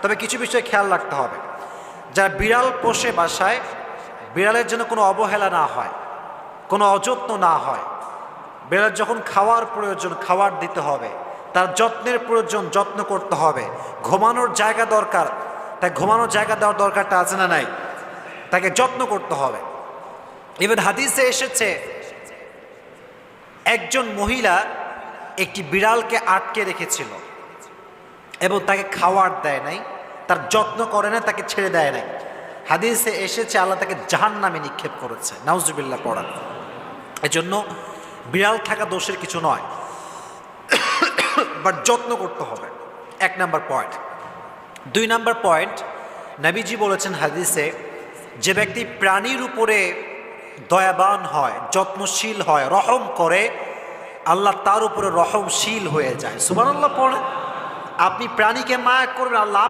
তবে কিছু বিষয় খেয়াল রাখতে হবে। যারা বিড়াল পোষে বাসায়, বিড়ালের জন্য কোনো অবহেলা না হয়, কোনো অযত্ন না হয়। বিড়াল যখন খাওয়ার প্রয়োজন খাবার দিতে হবে, তার যত্নের প্রয়োজন যত্ন করতে হবে। ঘুমানোর জায়গা দরকার, তাই ঘুমানোর জায়গা দেওয়ার দরকারটা আছে না নাই? তাকে যত্ন করতে হবে। ইভেন হাদিসে এসেছে একজন মহিলা একটি বিড়ালকে আটকে রেখেছিল এবং তাকে খাওয়ার দেয় নাই, তার যত্ন করে না, তাকে ছেড়ে দেয় নাই। হাদিসে এসেছে আল্লাহ তাকে জাহান্নামে নিক্ষেপ করেছে, নাউজুবিল্লাহ পড়ান। এজন্য বিড়াল থাকা দোষের কিছু নয়, বাট যত্ন করতে হবে, 1 নাম্বার পয়েন্ট। 2 নাম্বার পয়েন্ট, নবীজি বলেছেন হাদিসে, যে ব্যক্তি প্রাণীর উপরে দয়াবান হয়, যত্নশীল হয়, রহম করে, আল্লাহ তার উপরে রহমশীল হয়ে যায়। সুবহানাল্লাহ পড়ে। আপনি প্রাণীকে মায়া করবেন, আল্লাহ